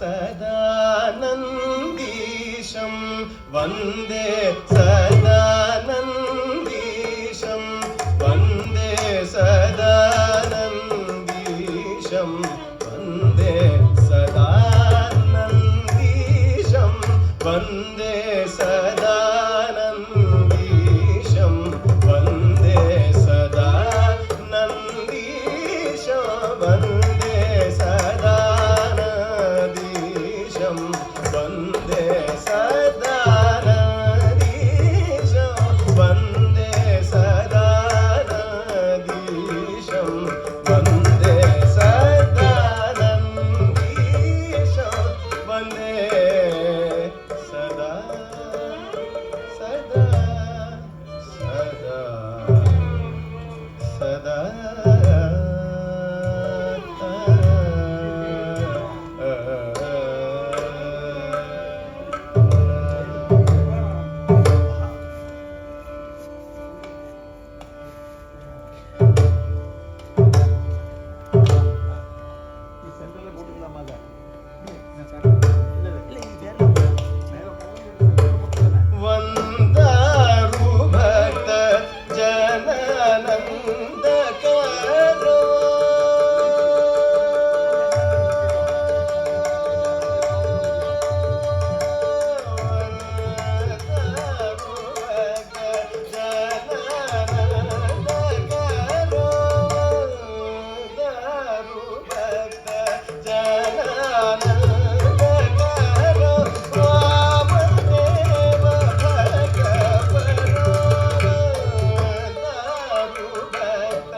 सदानन्दीशं वन्दे सदानन्दीशं वन्दे सदानन्दीशं वन्दे सदानन्दीशं वन्दे सदानन्दीशं वन्दे सदानन्दीशं वन्दे सदानन्दीशं वन्दे सदानन्दीशं वन्दे सदानन्दीशं वन्दे सदानन्दीशं वन्दे सदा सदा सदा वंदारु भक्त जननंद करो वंदारु भक्त जननंद करो वंदारु भक्त जननंद करो वामदेव भगवरो वंदारु भक्त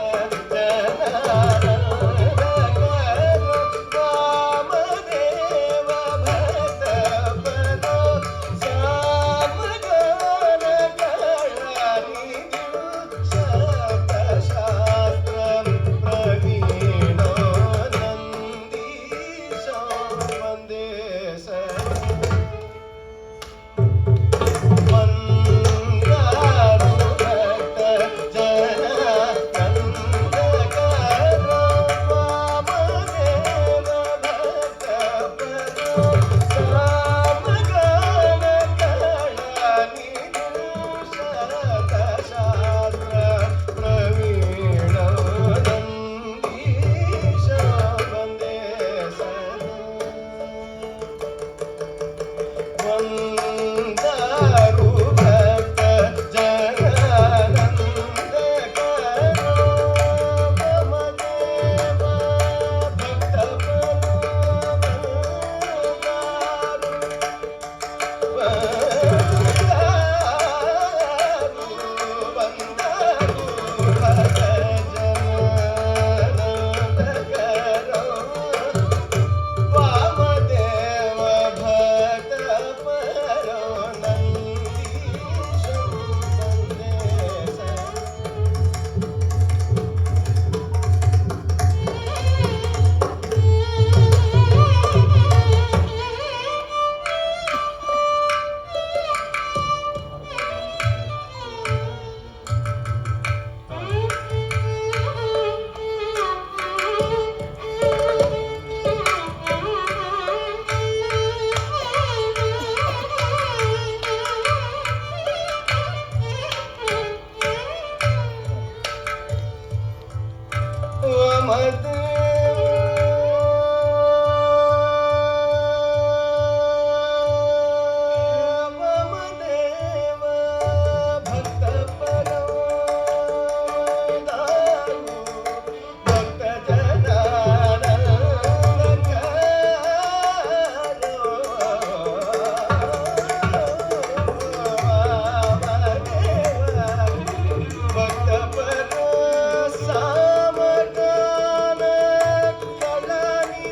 जननंद करो वामदेव भगवरो सामगान कळानि शब्दशास्त्रं प्रवीणो नन्दीशो वन्दे वंदारु भक्त जननंद करो वामदेव भगवरो सामगान कळानि शब्दशास्त्रं प्रवीणो नन्दीशो वन्दे वंदारु भक्त जननंद करो वामदेव भगवरो वंदारु भक्त जननंद करो वामदेव भगवरो नन्दीशं वामदेव भक्तपरो भक्त जननंद करो वामदेव भक्तपरो सामगान कळानि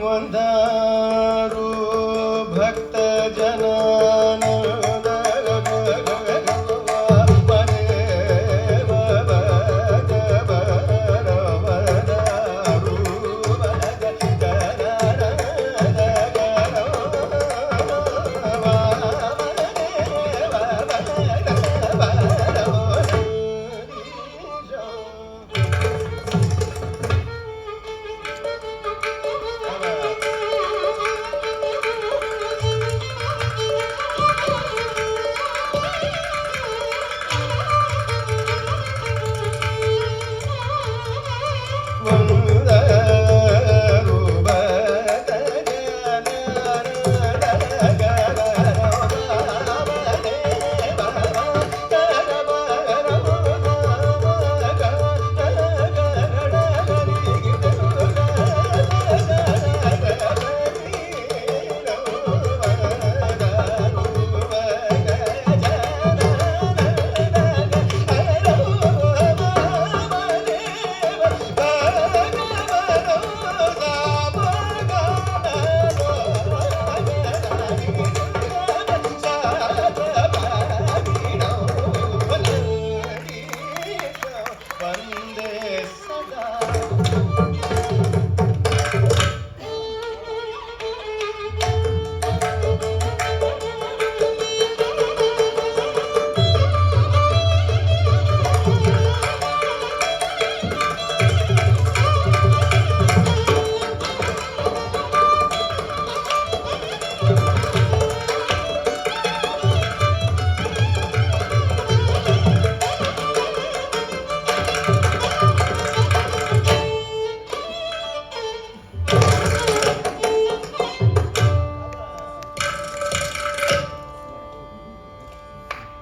ವಂದಾರು ಭಕ್ತ ಜನಾನ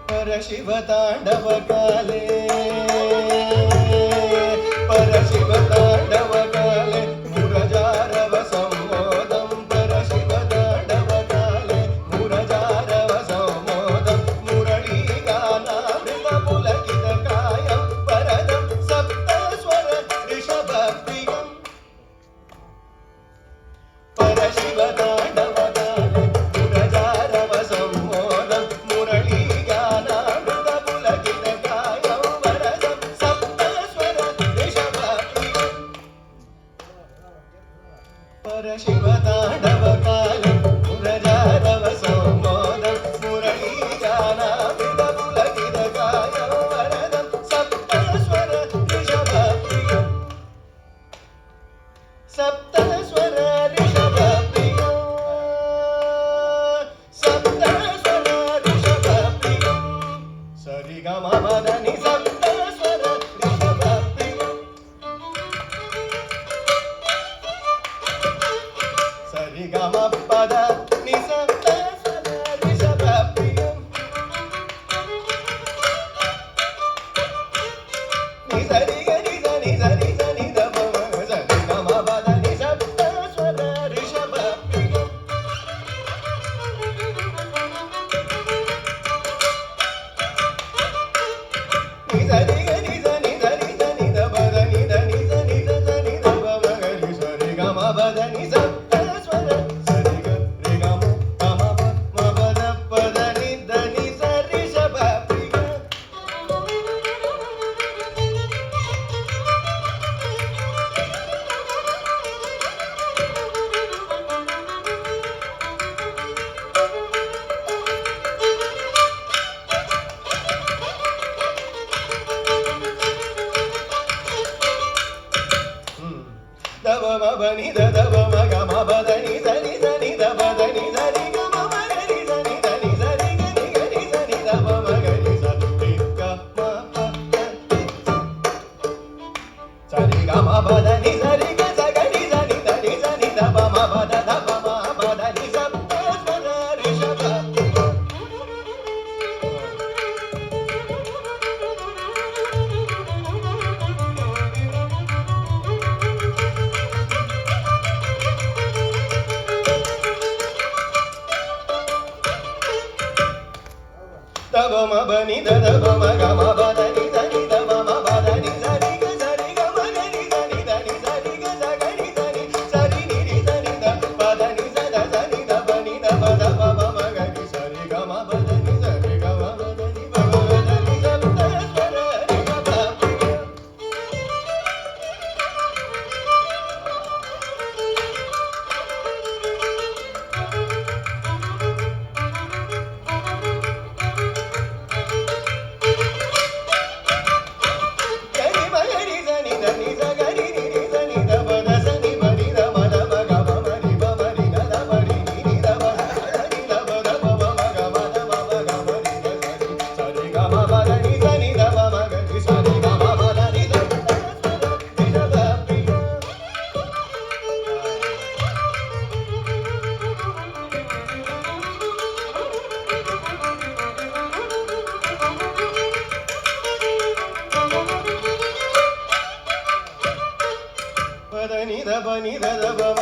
परशिव तांडव काले परशिव तांडव काले मुरजारव संमोदं परशिव तांडव काले मुरजारव संमोदं मुरली गानामृत पुलकित कायं वरदं सप्तस्वर ऋषभ प्रियं परशिव तांडव काले मुरजारव संमोदं मुरली परशिव तांडव काले मुरजारव संमोदं मुरली गानामृत पुलकित कायं वरदं सप्तस्वर ऋषभ प्रियं सप्तस्वर ऋषभ प्रियं सप्तस्वर ऋषभ प्रियं सरि ग म प ध नि सप्तस्वर ऋषभ प्रियं सरि ग म प ध नि सप्तस्वर ऋषभ प्रियं नि सरि ग नि स नि स नि स नि ध प म सरि ग म प ध नि सप्तस्वर ऋषभ प्रियं नि सरि ग नि स नि स नि स नि ध प ध नि ध नि स नि स स नि ध प म ग नि सरि ग म प ध नि सप्तस्वर सरि ग रि ग म ग म प म प ध प ध नि ध नि स ऋषभ प्रियं ध प म प नि ध ध प म ग म प ध नि स नि स नि ध प ध नि स रि ग म प ग नि स नि ध नि स रि ग नि ग नि स नि ध प म ग नि स रि ग म प ध स रि ग म प ध नि स रि ग स ग नि स नि ध नि स नि ध प म प ध ध प म प ध नि सप्तस्वर ऋषभ ध प म प नि ध ध प म ग म प ध नि स नि ध प म प ध नि स रि ग म ग नि स नि ध नि ध नि स रि ग स ग नि स नि स रि नि रि स नि ध ని ద ద బ